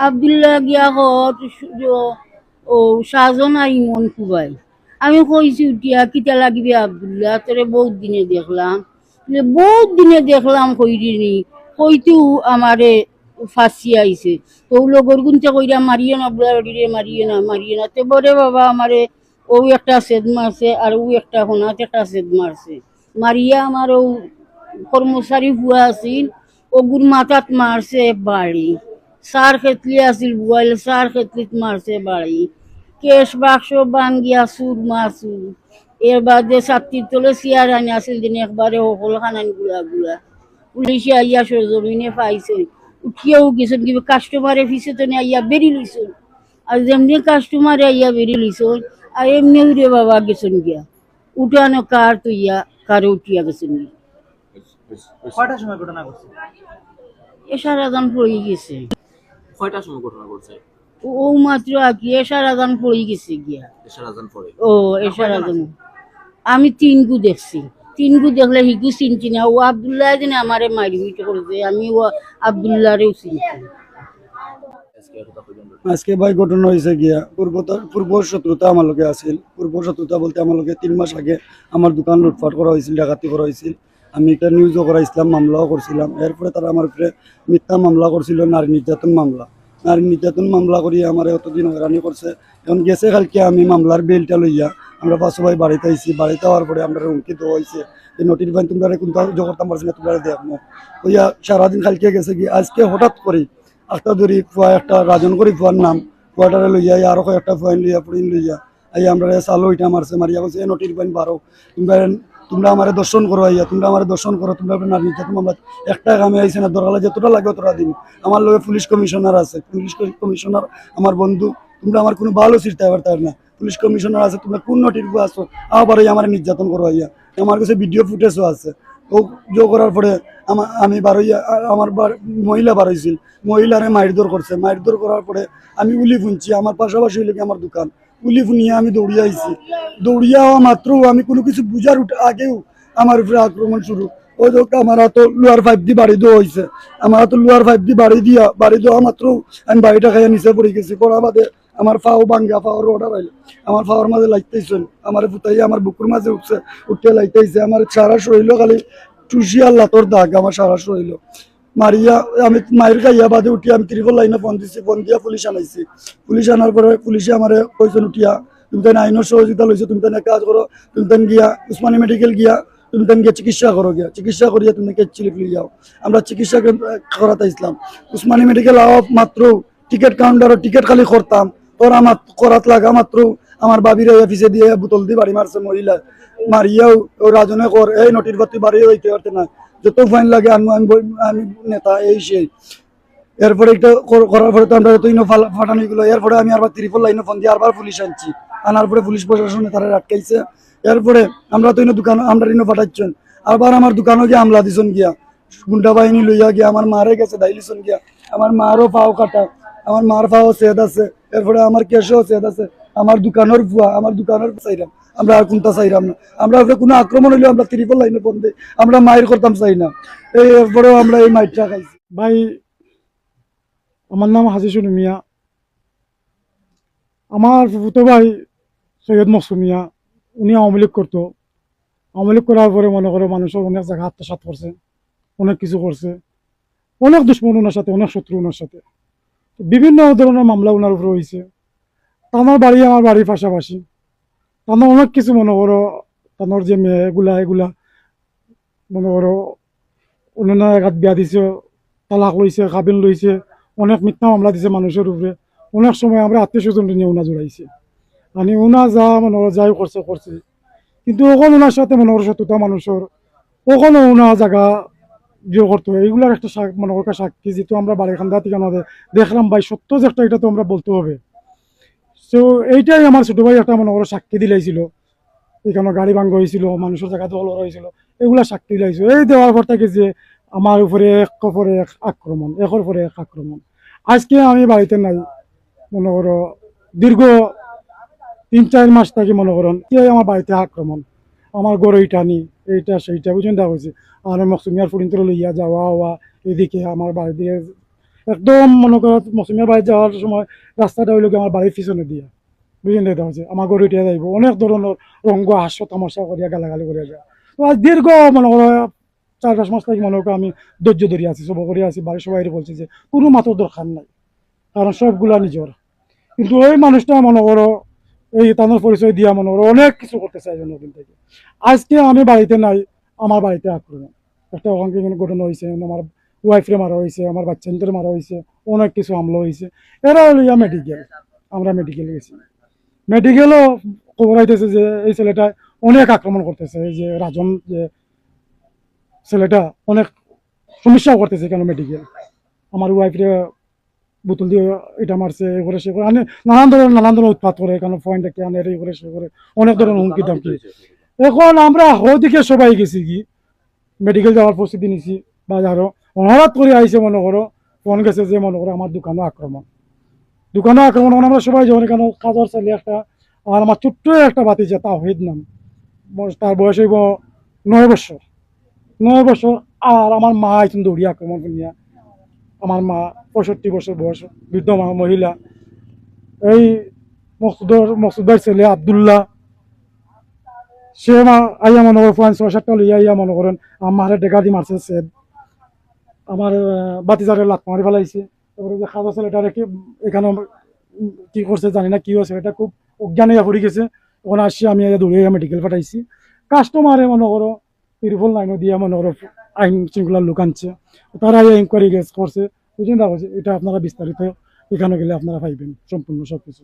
আবদুল্লাহ গিয়া হত ও সাজন আর ইমন খুবাই আমি কইছি উঠিয়া কিতা লাগবে আবদুল্লাহ তোরে বহুত দিনে দেখলাম বহুত দিনে দেখলাম কইরিনি কইতেও আমারে ফাঁসি আইছে তো লগর গুনতে কইরা মারিয়ে না বুড়াড়িরে মারিয়ে না তে বরে বাবা আমারে ও একটা সেদ মারছে আর ও একটা হোনাতে একটা সেদ মারছে মারিয়া আমার ও কর্মচারী হুয়া আছিল ওগুর মাথাত মারছে বাড়ি সার খেতলি আছিল বুয়াইল সার খেতলিত মারছে বাড়ি কেশ বাক্স বাঙ্গিয়া সুর মাসুর এর বাদে ছাত্রীর তলে চেয়ার আনি আছিল দিন একবারে সকল খানান গুলা গুলা পুলিশে আইয়া সরজমিনে পাইছে উঠিয়াও গেছেন কিবা কাস্টমারে ফিসে তো আইয়া বেরি লইছেন আর যেমনি কাস্টমারে আইয়া বেরি লইছেন আর এমনি উড়ে বাবা গেছেন গিয়া উঠানো কার তুইয়া কারে উঠিয়া গেছেন গিয়া কয়টার সময় ঘটনা ঘটছে? এসারা দান পড়ে গেছে কয়টার সময় ঘটনা ঘটছে? ও মাত্র আকি এসারা দান পড়ে গেছে গিয়া এশার আজান পরে। ও এসারা দান আমি তিনগু দেখছি তিনগু দেখলে হিগু চিনছি না ও আবদুল্লাহ দিন আমারে মারপিট করেছে আমি ও আবদুল্লাহরেও চিনছি আজকে কথা কইবেন। আজকে ভাই ঘটনা হয়েছে গিয়া পূর্ব শত্রুতা আমার লগে আছিল। পূর্ব শত্রুতা বলতে আমার লগে 3 মাস আগে আমার দোকান লুটপাট করা হয়েছিল, ডাকাতি করা হয়েছিল। আমি একটা নিউজও করাইছিলাম, মামলাও করছিলাম। এরপরে তারা আমার উপরে মিথ্যা মামলা করছিল, নারী নির্যাতন মামলা। নারী নির্যাতন মামলা করিয়া আমার এতদিন হয়রানি করছে। এখন গেছে কালকে আমি মামলার বেলটা লইয়া আমরা 5 ভাই বাড়িতে আইছি। বাড়িতে হওয়ার পরে আমরা হুমকি দেওয়া হয়েছে যে নোটিশ ভাই তোমরা কোনটা জগরতাম পারছি না, তোমরা দেখবো ওইয়া সারাদিন কালকে গেছে কি। আজকে হঠাৎ করে একটা ধরি ফুয়া একটা রাজন করি ফুয়ার নাম ফুয়াটারে লইয়া আরো কয়েকটা ফুয়াইন লইয়া পুরিন লইয়া আইয়া আমরা চালো ওইটা মারছে মারিয়া বলছে এ নোটির পাইন বারো তোমরা তোমরা আমার দর্শন করো আইয়া তোমরা আমার দর্শন করো তোমরা নারী নির্যাতন মামলা একটা কামে আইসে না দরকার যতটা লাগে ততটা দিন। আমার লগে পুলিশ কমিশনার আছে, পুলিশ কমিশনার আমার বন্ধু। তোমরা আমার কোনো ভালো চিন্তা পারতার না। পুলিশ কমিশনার আছে, তোমরা কোন নোটির আসো আবার আমার নির্যাতন করো আইয়া। আমার কাছে ভিডিও ফুটেজও আছে। ও জো করার পরে আমি বারোইয়া আমার মহিলা বারোইছিল, মহিলারে মারধর করছে। মারধর করার পরে আমি উলি ফুনছি, আমার পাশাপাশি হইলে আমার দোকান। উলি ফুনিয়ে আমি দৌড়িয়ে আইছি। দৌড়িয়া হওয়া মাত্র আমি কোনো কিছু বুঝার আগেও আমার উপরে আক্রমণ শুরু। ওই তো আমার হাত লোহার পাইপ দিয়ে বাড়ি দেওয়া হয়েছে। আমার হাত লোহার পাইপ দিয়ে বাড়ি দেওয়া মাত্র আমি বাড়িটা খাইয়া নিচে পড়ে গেছি। পড়া বাদে আমার ফাও ভাঙ্গা, ফাওয়ার অর্ডার আইল। আমার ফাওয়ার মাঝে লাইতেছেন, আমার ফুটাই আমার বুকুর মাঝে উঠছে, উঠতে লাইতেছে। আমার সারা শরীর খালি টুসি আর লাতর দাগ আমার সারা শরীর মারিয়া। আমি মায়ের গাইয়া বাদে উঠি আমি ত্রিপল লাইনে ফোন দিছি, ফোন দিয়া পুলিশ আনাইছি। পুলিশ আনার পরে পুলিশে আমার কইছেন উঠিয়া তুমি তাই আইনের সহযোগিতা লইছো, তুমি তাই কাজ করো, তুমি তাই গিয়া উসমানী মেডিকেল গিয়া তুমি তাই গিয়া চিকিৎসা করো, গিয়া চিকিৎসা করিয়া তুমি চিলিপ লিয়ে যাও। আমরা চিকিৎসা করাতে ইসলাম উসমানী মেডিকেল আওয়া মাত্র টিকিট কাউন্টারও টিকিট খালি করতাম তোর আমার করাত লাগা মাত্র আমার বাবির অফিসে দিয়ে বোতল দিয়ে বাড়ি মারছে মহিলা। মারিয়াও ও রাজনে কর এই নটির বাতি বাড়িয়ে হইতে পারতে না, যত ফাইন লাগে আমি নেতা এই সেই। এরপরে এটা করার পরে তো আমরা তো ফাটানো গেলো। এরপরে আমি আবার ত্রিপল লাইনে ফোন দিয়ে আবার পুলিশ আনছি। আনার পরে পুলিশ প্রশাসনে তারা আটকাইছে। এরপরে আমরা তো দোকান আমরা ঋণ ফাটাচ্ছেন। আবার আমার দোকানও গিয়ে আমলা দিছন গিয়া, গুন্ডা বাহিনী লইয়া গিয়া আমার মারে গেছে দাইলিছন গিয়া। আমার মারও পাও কাটা, আমার মার পাও সেদ আছে। এরপরে আমার কেশও সেদ আছে। আমার দোকানের ভুয়া, আমার দোকানের চাইরাম আমরা আর কোনটা চাইরাম না। আমরা কোনো আক্রমণ হইলেও আমরা ত্রিপল লাইনে ফোন দিই, আমরা মায়ের করতাম চাই না। এরপরেও আমরা এই মাইটটা খাইছি। ভাই আমার নাম হাজিসুন মিয়া। আমার ফুতো ভাই সৈয়দ মকসুম মিয়া, উনি আওয়ামী লীগ করতো। আওয়ামী লীগ করার পরে মনে করো মানুষের অনেক জায়গা আত্মসাৎ করছে, অনেক কিছু করছে, অনেক দুশ্মন ওনার সাথে, অনেক শত্রু ওনার সাথে। বিভিন্ন ধরনের মামলা ওনার উপরে হয়েছে। তার বাড়ি আমার বাড়ির পাশাপাশি। তার অনেক কিছু মনে করো তার যে মেয়ে এগুলা মনে করো অন্য এগাত বিয়া দিছে, তালাক লইছে, কাবিল লইছে, অনেক মিথ্যা মামলা দিছে মানুষের উপরে। অনেক সময় আমরা আত্মীয় স্বজন নিয়ে উনা জোড়াইছি। মানে উনা যা মনে যাই করছে কিন্তু ওখানে ওনার সাথে মনে করো শত্রুতা মানুষের, ওখানে ওনা জায়গা বিয়ে করতে হয়। এগুলার একটা মনে করো সাক্ষী যেহেতু আমরা বাড়িখান্দা থেকে দেখলাম ভাই সত্য যে একটা, এটা তো আমরা বলতে হবে। তো এইটাই আমার ছোট ভাই একটা মনে করো সাক্ষী দিলাইছিল। এখানে গাড়ি ভাঙ্গ হয়েছিল, মানুষের জায়গা দল হয়েছিল, এগুলা সাক্ষী দিলাইছিল। এই দেওয়ার পর থেকে যে আমার উপরে একের পরে এক আক্রমণ। আজকে আমি বাড়িতে নাই মনে করো দীর্ঘ 3-4 মাস থাকি মনে করেন আমার বাড়িতে আক্রমণ। আমার গড়ে টানি এইটা সেইটা বুঝুন দেখা হয়েছে। আর মকসুমিয়ার ফুরিন্তরে লইয়া যাওয়া হওয়া, এদিকে আমার বাড়ি দিয়ে একদম মনে করো মৌসুমিয়া বাড়ি যাওয়ার সময় রাস্তাটা হইল কি আমার বাড়ির পিছনে দিয়া বুঝলেন এটা হচ্ছে আমার গরু উঠিয়া যাইব অনেক ধরনের রঙ্গ হাস্য তামাশা করিয়া গালাগালি করিয়া যায় তো আজ দীর্ঘ মনে করো 4-5 মাস থেকে মনে করো আমি ধৈর্য ধরে আছি সব করে আছি বাড়ির সবাই বলছি যে কোনো মাত্র দরকার নাই কারণ সবগুলা নিজের কিন্তু ওই মানুষটা মনে করো এই তাদের পরিচয় দিয়া মনে করো অনেক কিছু করতে চাই নতুন থেকে আজকে আমি বাড়িতে নাই আমার বাড়িতে আক্রমণ একটা ওখানকে ঘটনা হয়েছে আমার ওয়াইফরে মারা হয়েছে আমার বাচ্চাদের মারা হয়েছে অনেক কিছু হামলা হয়েছে এরা হলো ইয়া মেডিকেল আমরা মেডিকেলে গেছি মেডিকেলও খবর আইতেছে যে এই ছেলেটা অনেক আক্রমণ করতেছে এই যে রাজন যে ছেলেটা অনেক সমস্যাও করতেছে কেন মেডিকেল আমার ওয়াইফরে বোতল দিয়ে এটা মারছে এ করে সে করে আনে নানান ধরনের উৎপাত করে কেন পয়েন্ট কে আনে এই করে সে করে অনেক ধরনের হুমকি দামকি এখন আমরা ওদিকে সবাই গেছি কি মেডিকেল যাওয়ার প্রস্তুতি নিছি বাজারও হঠাৎ করে আইসে মনে করো ফোন গেছে যে মনে করো আমার দোকানও আক্রমণ আমরা সবাই যখন এখানে কাজের ছেলে একটা আর আমার ছোট্ট একটা বাতিজা তাওহিদ নাম তার বয়স হইব 9 বছর 9 বছর আর আমার মা একজন দৌড়িয়ে আক্রমণ করিয়া আমার মা 65 বছর বয়স বৃদ্ধ মহিলা এই মকসুদ ভাই ছেলে আবদুল্লাহ সে আইয়া মনে করেন 6-7টা লইয়া আইয়া মনে করেন আমার ডেকা দি মারছে সে আমার বাতিজারে লাত মারি ফেলাইছে তারপরে যে খাজা ছেলেটারে কি এখানে কি করছে জানি না কি হয়েছে এটা খুব অজ্ঞান হইয়া পড়ে গেছে ওখানে আসছি আমি দৌড়িয়ে মেডিকেল পাঠাইছি কাস্টমারে মনে করো তিরুফল লাইনও দিয়ে মনে করো আইন শৃঙ্খলার লোক আনছে তারা ইনকোয়ারি করছে বুঝলেন না এটা আপনারা বিস্তারিত এখানে গেলে আপনারা পাইবেন সম্পূর্ণ সবকিছু